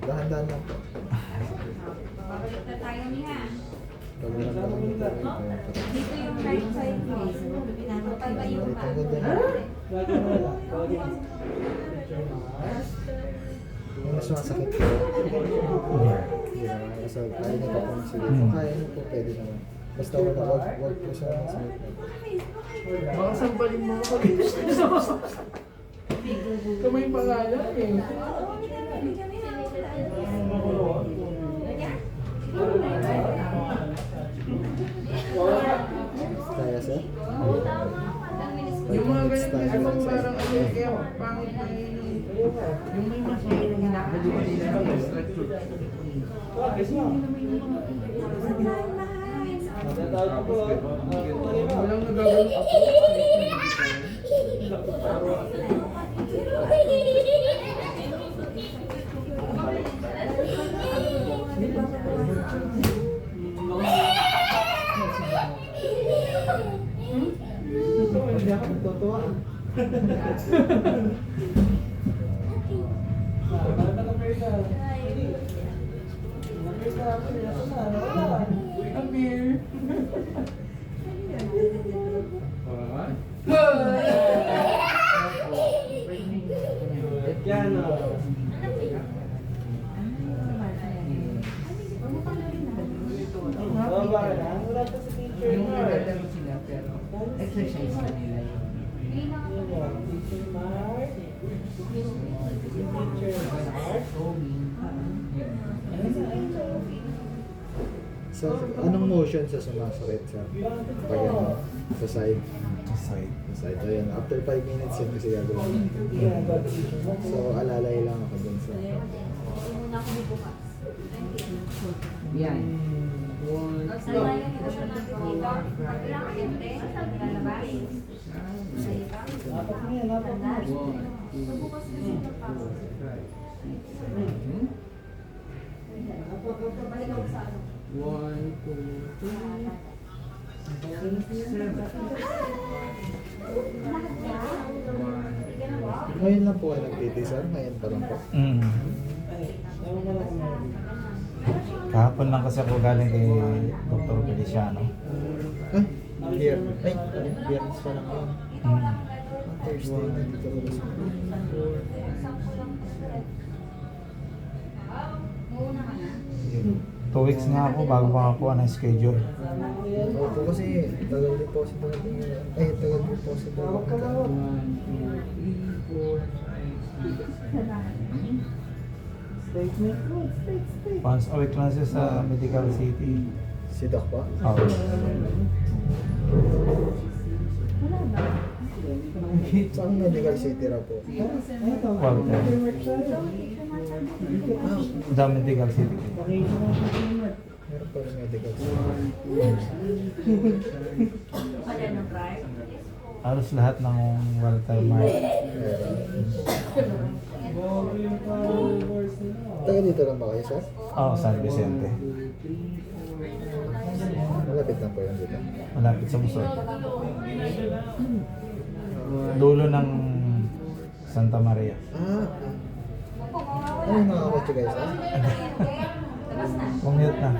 Dahan-dahan lang po. Babalik na tayo niya. Pag naramdaman mo talaga. Dito yung right side mo. Pinapatayo Ang ka. ganda na. Yung mas masakit po. Yeah, so kaya niyo pa pong sige. Kung kaya niyo po, pwede naman. Basta wag po siya masakit. Baka sampalin mo ako. Kamay pangalan eh. Kaya sir? Yung mga ganyan kasi pang parang ano yung pangit na yung may masyadong walang nagagawin ako. Hindi ako natutuwa. Yung nagagawin sila pero exercise na nila yun. So, anong motion sa sumasakit sa pag ano, sa side? Side. Sa side. Ayan, after 5 minutes yun kasi gagawin. So, alalay lang ako dun sa... Yan. One, two, three. Ngayon lang po kayo nag-PT, sir? Ngayon pa lang po. Kahapon lang kasi ako galing kay Dr. Feliciano. Ah, Biyernes pa lang yun. Thursday, nandito ko na sa... Yun. 2 weeks nga ako bago makakuha ng schedule. Opo, kasi tagal din po si dumating yun. Ay, tagal din po si dumating. 1, 2, 3, 4, 5, 6. Once a week lang siya sa Medical City. Si Doc pa? Oo. Saan medical city raw po? Walter. Sa Medical City. Meron pa rin medical city. Halos lahat ng Walter Mart. Taga dito lang ba kayo, sir? Oo, San Vicente. Malapit lang po yun dito. Malapit sa Musol. Dulo ng Santa Maria. Ano yung mga kotse guys, ha? Commute na.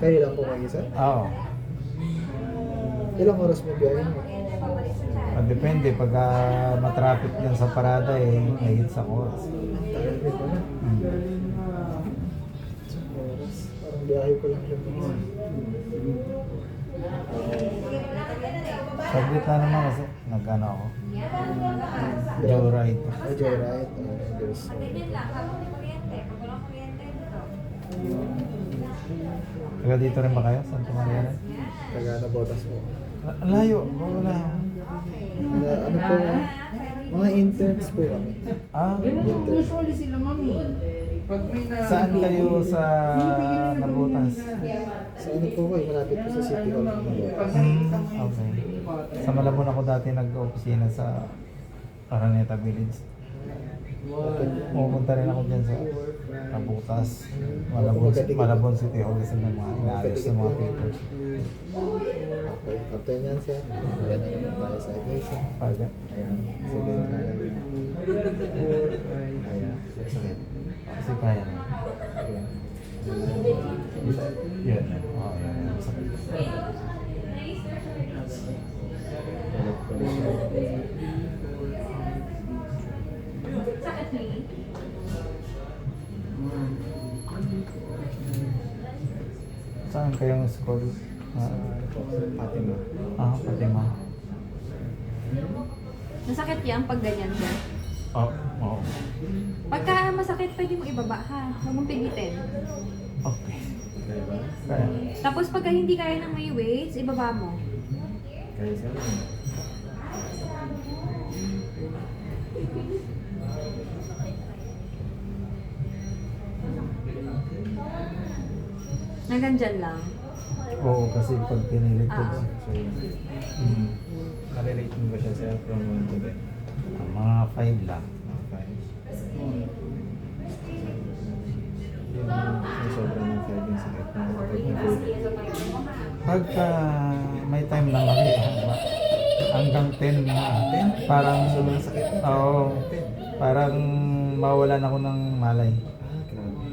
Kayo lang po kayo, sir? Oo. Ilang oras mo biyahe mo? Depende. Pagka matraffic din sa parada mahigit sa oras. Tagal din po na. Oras. Parang biyahe ko lang siya po. Saglit na naman kasi nag-ano ako. Joyride. Joyride. There's... Taga dito rin ba kayo? Santa Maria rin? Taga Nabotas po. Ang layo. Wala. Ano po, mga interns po kami. Ah, Usually sila mami. Pag may na... saan kayo sa Nabutas? So ano po kayo, malapit po sa City Hall ng Nabotas. Okay. Sa Malabon ako dati nag-opisina sa Araneta Village. Pumunta rin ako dyan sa Kabutas. Malabon City Hall kasi may mga inaayos ng mga papers. Okay, after nyan sir, yan na naman tayo sa iglesia. Pagka. Ayan, sige. Ayan, sakit. Kasi kaya na. Ayan. Yan. Oo, yan. Sakit. Balik ko rin siya. Saan kayong school? Fatima. Fatima. Masakit yan pag ganyan siya. Oo. Pagka masakit, pwede mo ibaba ha. Huwag mong pigitin. Okay. Kaya ba? Kaya. Tapos pagka hindi kaya ng may weights, ibaba mo. Kaya sir. Hanggang dyan lang. Oo, kasi pag pinilit ko. Ah. So, yun. Mm, Nare-rate mo ba siya sir from 1 to 10? mga 5 lang. Yung sobrang ng 5 yung sakit na kapag Pagka may time na mali, hanggang 10 na. Parang, sobrang sakit na. oo, parang mawalan ako ng malay. Grabe.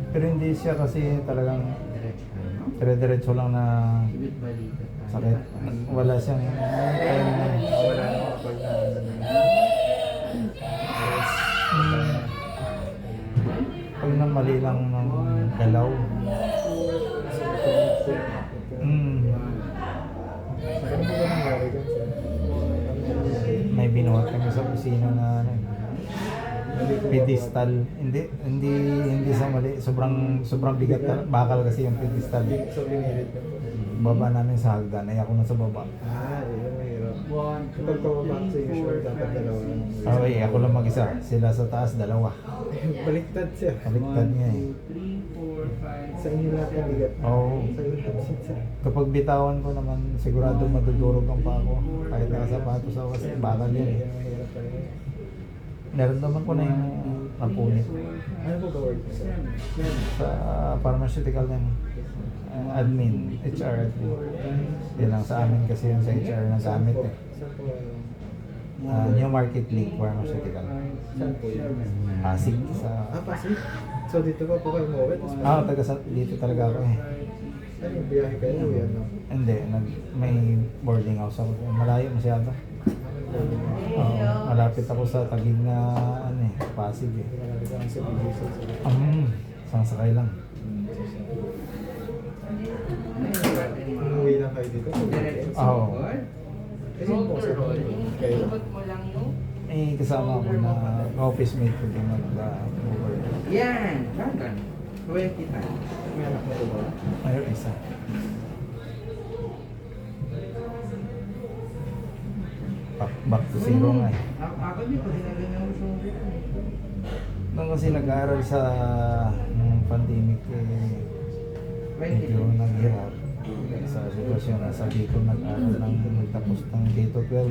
Pero hindi siya kasi talagang dire-diretso lang na sakit. Wala siyang time na. Wala na kapag na Pag na mali lang ng galaw. Ano ba nangyari dyan sir? May binuhat kami sa kusina na ano, pedestal. Hindi sa mali. Sobrang bigat na. Bakal kasi yung pedestal. So, pinilit ka. Baba namin sa hagdan. Ay ako nasa baba. Yun mahirap. Kapag pababa sa usual, dapat dalawa. Okay, ako lang mag-isa. Sila sa taas, dalawa. Baliktad siya. Baliktad niya eh. Sa inyo lahat ng bigat. Oo. Sa inyo tapsit sir. Kapag bitawan ko naman, sigurado madudurog ang pa ako. Kahit nakasapatos ako kasi bakal yun eh. Mahirap talaga. Naramdaman ko na yung napunit. Ano po ba work mo sir? Sa pharmaceutical na yun. Admin, HR admin. Yan lang sa amin kasi yun sa HR na gamit eh. Saan po? New Market Link Pharmaceutical. Saan po yun? Pasig sa... Pasig? So dito pa po kayo umuwi? Dito talaga ako eh. Ano yung biyahe kayo? Yan no? Hindi, may boarding house ako. Malayo masyado. Malapit ako sa Taguig na ano eh, Pasig eh. Malapit lang sa BGC. Isang sakay lang. Umuwi lang kayo dito? Oo. Kasi po sir, kayo. Kasama ako na office mate ko din nag-over. Yan, bagan. 20 pa. May anak mo po ba? Mayroon isa. Back to zero nga eh. Ako dito, dinagyan yung gusto mo dito. Nung kasi nag-aaral sa nung pandemic medyo naghirap sa sitwasyon na sa Bicol nag-aaral ng nagtapos ng K-12.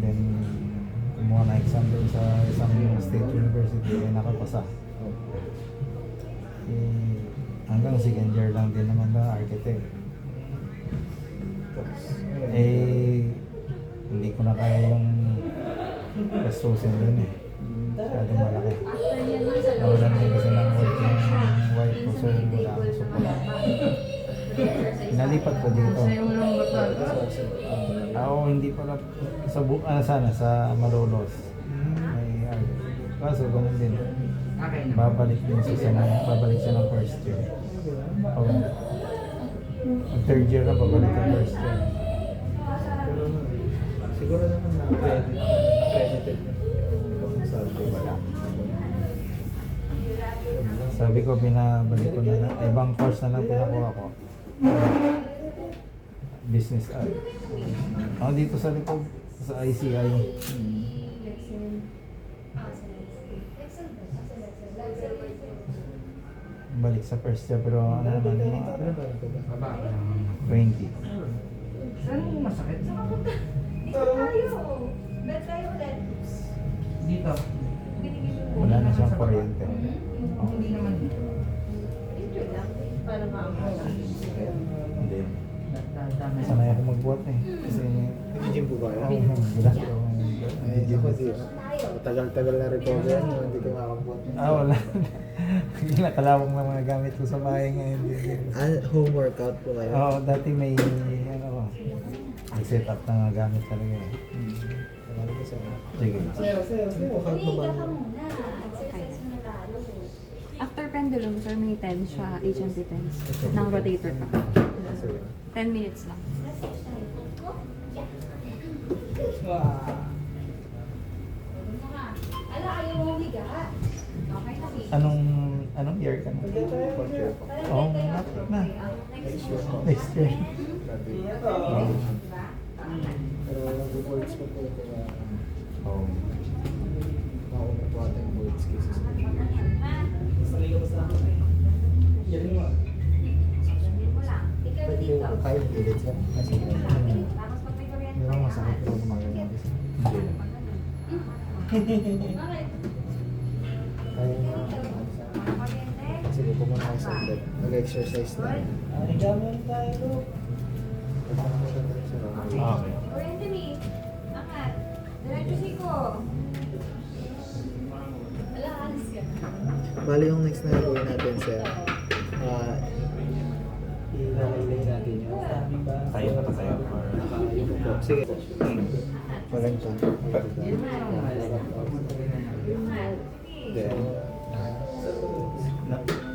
Then kumuha na exam doon sa isang state university ay nakapasa. Hanggang second year lang din naman na architect. Hindi ko na kaya yung gastusin din eh. Masyado malaki. Nawalan din kasi ng work yung wife ko so wala akong support. Nalipat ko dito. Hindi pala sa Malolos. May kaso ganun din. Babalik siya ng first year. Ang third year na babalik ang first year. Pero siguro naman na accredited na. Wala. Sabi ko binabalik ko na ibang course na lang pinakuha ko. Business art. Dito sa likod sa ICI. balik sa first year, pero ano naman, mga Ano ba ito ba? 20. Saan yung masakit? Dito tayo. Bet tayo ulit. Dito. Wala na siyang kuryente. Hindi naman dito. Enjoy lang. Para Hindi. Dadami. Sanay ako magbuhat eh. Kasi, Gym po ba wala yun? ko. Ay, ako di. Matagal-tagal na recover yan, hindi ko makakabot. Wala. Nakalawang na mga gamit ko sa bahay ngayon. Home workout po kayo? Oo, dati may, ano ko, may setup na mga gamit talaga eh. Ano ba sa'yo? Sige. Workout mo ba? After pendulum, sir, may 10 siya, HMP 10. Nang rotator pa. 10 minutes lang. Ala, ayaw mo higa. Okay na si. Anong year ka na? Oo, lapit na. Next year. Oo. Pero nag-boards ko po ito na Oo. mauna po ata yung boards cases. Pwede ko kahit gilid siya. Kasi hindi lang masakit pero gumagana kasi. Kaya na sige po muna kayo sa bed. Mag-exercise na. Gamit tayo. Okay. Anthony, angat. Diretso siko. Ala, alis ka. Bali yung next na gawin natin sir. Ilalagay natin yung Tayo na pa sa'yo. yung po. Sige po. Walang siya. Then,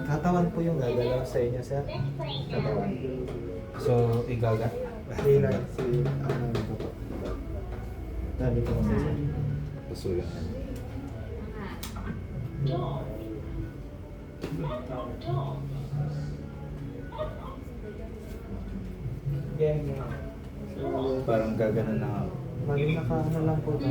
katawan po yung gagalaw sa inyo sir. Katawan. So, igaga. Ilan si ano po. Dali po kasi sir. Pasuyan. Parang gaganan na ako. Bali ano lang po to.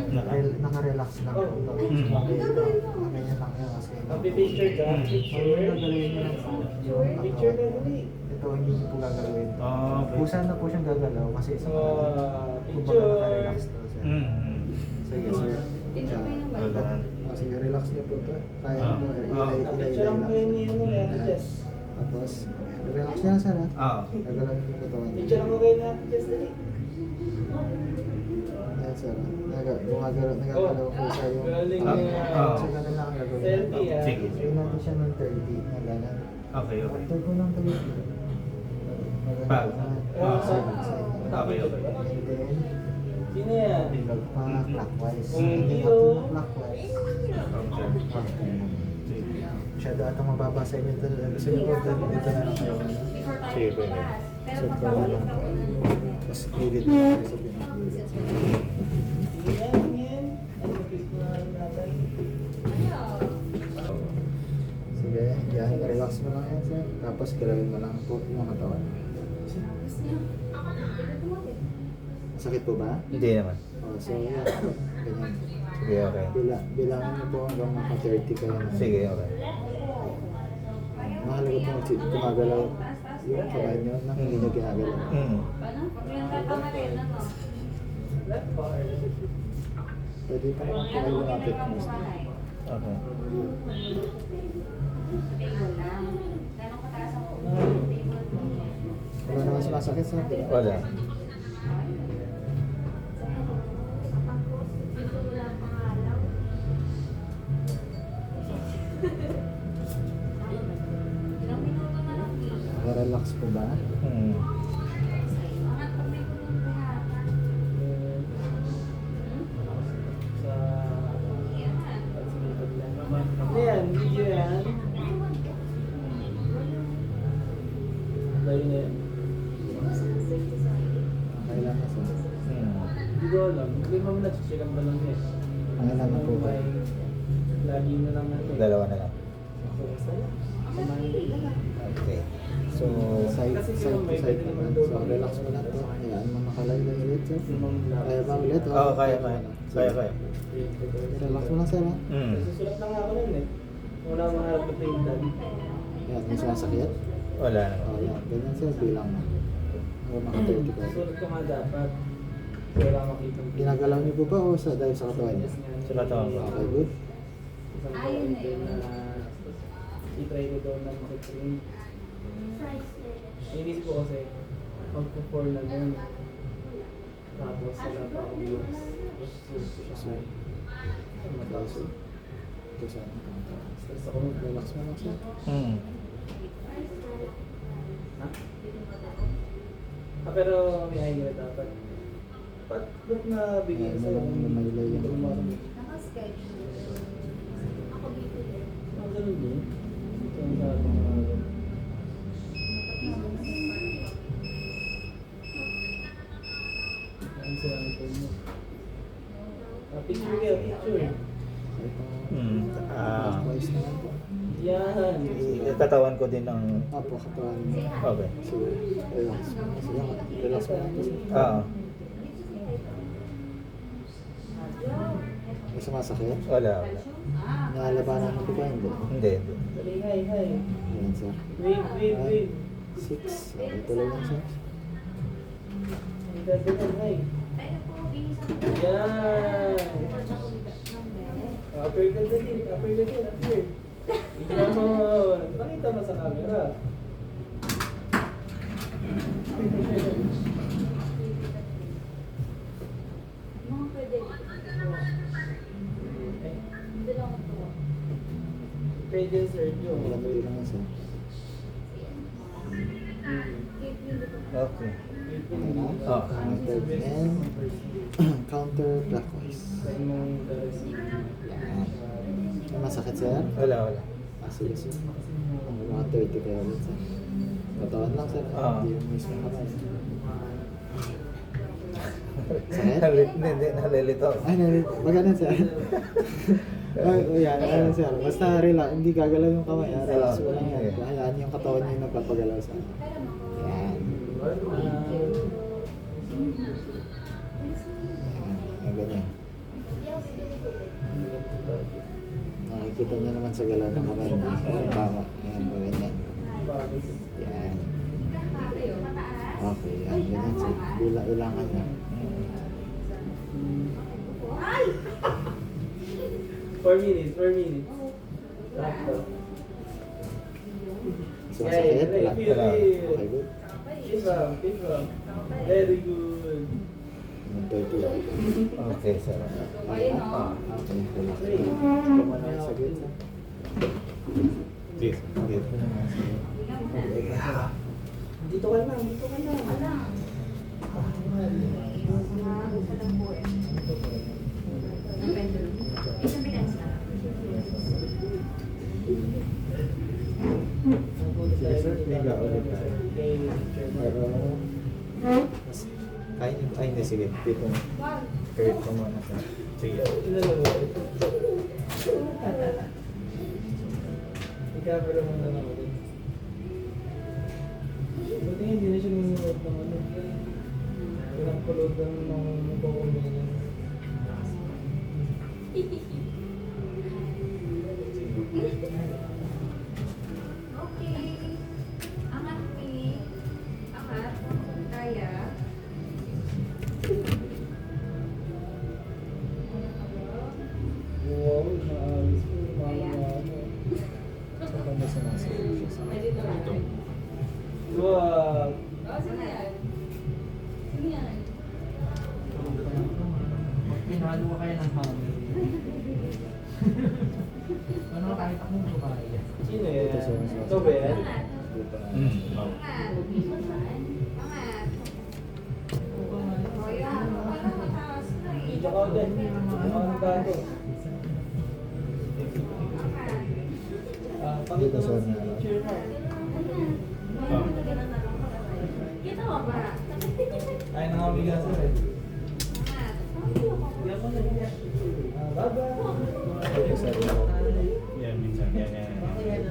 Naka-relax lang po to. Mm. Ganyan lang yan kasi. Picture ka? Gagalawin nyo lang po yung Picture na katawan. dali. Ito hindi nyo po gagalawin. Okay. Kusa na po siyang gagalaw kasi sa kumbaga Picture. naka-relax to sir. Sige sir. Gaganan. Sige, relax niyo po to. Kaya mo, Picture ang kayo ni ano yan, Jess. Tapos, relax niya sir ha. Okay. Gagalaw niyo po katawan. Picture ang kayo na, Jess, dali. Ayan sir. Nagagalaw po siya yung Galing so ganun lang ang gagawin. Selfie, ah. Sige. Gawin natin siya ng 30 na gano'n. Okay, okay. After po ng 30. Pag? Okay, Okay, okay. And then, Sino yan? clockwise. Hindi, Hindi oh. clockwise. Okay. Masyado ata mababa sa inyo ito. Gusto niyo po dito na lang kayo. Sige, pwede. So, parang lang po. Tapos, gilid po kayo sa pinag. Yan, yan. Ano ba gusto natin? Sige, yan. Relax mo lang yan, sir. Tapos, galawin mo lang po yung katawan. Sakit po ba? Hindi naman. So, yan. Ganyan. Sige, okay. Bilangin niyo po hanggang maka 30 kayo. Sige, okay. Mahalaga po gumagalaw yung kamay niyo na hindi niyo ginagalaw. Pwede pa naman po kayo lumapit. Okay. Wala naman sumasakit sa akin. Wala. Relax po ba? Sa... Ano yan? Video yan? Layo na yan. Kailan na sir? Hindi ko alam. Hindi mo na chichan ba lang yan? Kailan na po ba? Lagi na lang natin. Dalawa na lang. Kumain. Okay. So, side to side naman. So, relax mo lang po. Hayaan mo makalaylay ulit sir. Kaya ba ulit? Oo, kaya. Kaya. Relax mo lang sir ha. Susulat lang ako nun eh. Wala akong harap na printan. Yan, may sumasakit. Wala naman. Oh, yan. Ganyan sir, bilang maka-30 ka. Sulit ka nga dapat. Wala makita. Ginagalaw niyo po ba o sa, dahil sa katawan niya? Sa katawan ko. Okay, good. Ayun na yun. I-try ko daw na makitrain. Inisip ko kasi, magpo-4 na nun. Tapos wala pa akong views. Tapos sulit ko siya. So, mataas eh. Ito sa Stress ako relax mo lang sir. Hmm. Ha? Pero may idea dapat. Ba't nabigyan Ayan, sa'yo? may lay yan. Naka-schedule. Ganun din. Ito ang sa mga ang sila ng phone mo. Picture kayo, picture. Ito. Hmm. Twice naman po. Yan. Katawan ko din ang... Apo, katawan. Okay. Sige, relax mo. Sige, relax mo lang. Oo. May sumasakit. Wala. Nalabanan mo po ba? Hindi. Hindi. Dali, hi. Ayan sir. Wait. 6. Okay, tuloy lang sir. Dali, hi. Yan. Upper ka dali. Upper. Tignan mo. Pakita mo sa camera. Pwede Sergio. Malamig lang yan sir. Okay. Okay na? Oh. Counter and counter clockwise. Yan. May masakit sir? Wala. Sige sir. Mga 30 kayo ulit sir. Katawan lang sir. Hindi yung mismo kamay. Sakit? Hindi, nalilito. Ay, wag ganun sir. Ay, yan, ano sir. Basta relax, hindi gagalaw yung kamay. Relax mo lang yan. Hayaan yung katawan niyo yung nagpapagalaw sa ano. Yan. Yan, ganyan. Nakikita niyo naman sa galaw ng kamay niya. Tama. Yan, ganyan. Yan. Okay, yan. Ganyan sir. Ilangan niya. 4 minutes. Sakto. Sumasakit? Wala. Wala. Okay, good. Keep up. Very good. 30 lang. Okay, sir. Okay, relax. Kumana yung saglit sir. Dito. Dito ka lang. Sige sir, liga ulit tayo. Pero, ay hindi, sige. Dito na. Curve ko muna sir. Sige. I-cover mo na lang ulit. Buti nga hindi na siya nunod ng ano. Pinagkulod ng mga mabawang Okay. Angat ni. Angat. Kaya. wow, maayos po. Saka may sumasakit siya sir. Wow. Pinalo ka kayo ng hangin. Ano kahit akong babae yan? Sino yan? Ito sir. Ito ba yan? Dito na. Angat. Angat. O yan. Ano mataas na eh. Video ka ulit. Ang gato. Dito sir na. Picture mo. Kita mo ba? Ay, nakabigas sir eh. Angat. Bye-bye. Dito sir. Yan, minsan. Yan. Angat.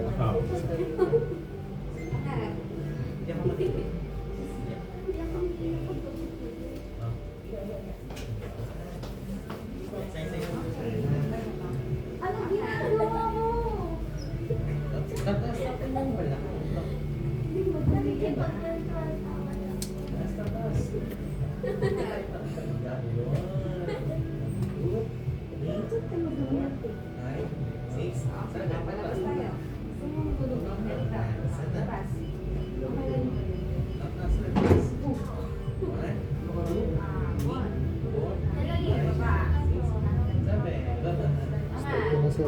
Tataas natin lang wala. Ito na sir.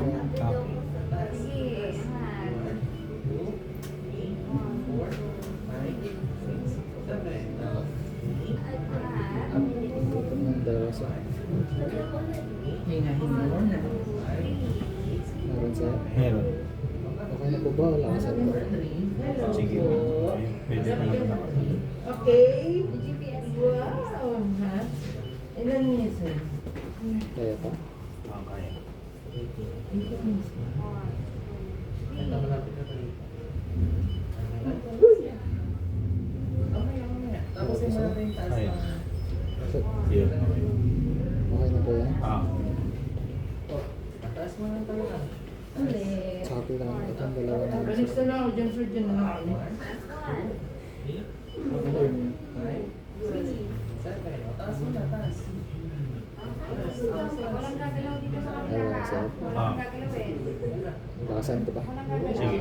Ito ng dalawa sa Hinga-hinga muna. meron sir. Meron. Okay na po ba? Wala ka sir. Sige. Pwede na lang. Okay. Wow. Ha? Ilan niya, sir? Kaya pa? Okay. Ikot niya, sir. Tapos yung mga rin taas Ayun. na- Sir, Yun. okay na po yan? Taas mo lang talaga. Sabi lang, itong dalawa na Balik na lang ako dyan, sir. Dyan na lang ako. Taas mo na, taas. Walang gagalaw dito sa Ayun camera. sir. Walang gagalawin. Lakasan ko ba? Walang gagalaw. Sige.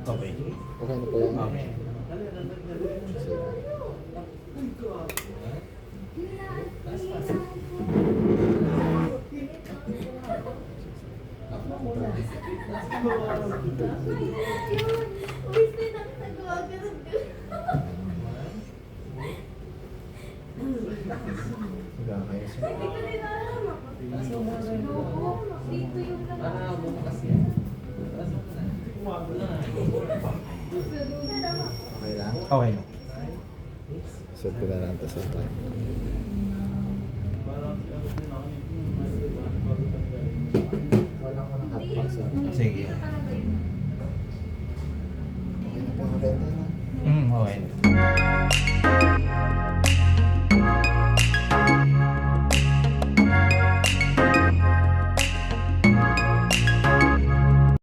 Okay. Okay na po yan? Okay. Sige. Magkakaya siya. Dito yung Para bukas yan. Taas mo na. Okay lang? Okay na. Set ko na lang ito sa time. Wala ko ng hot box. Sige. talaga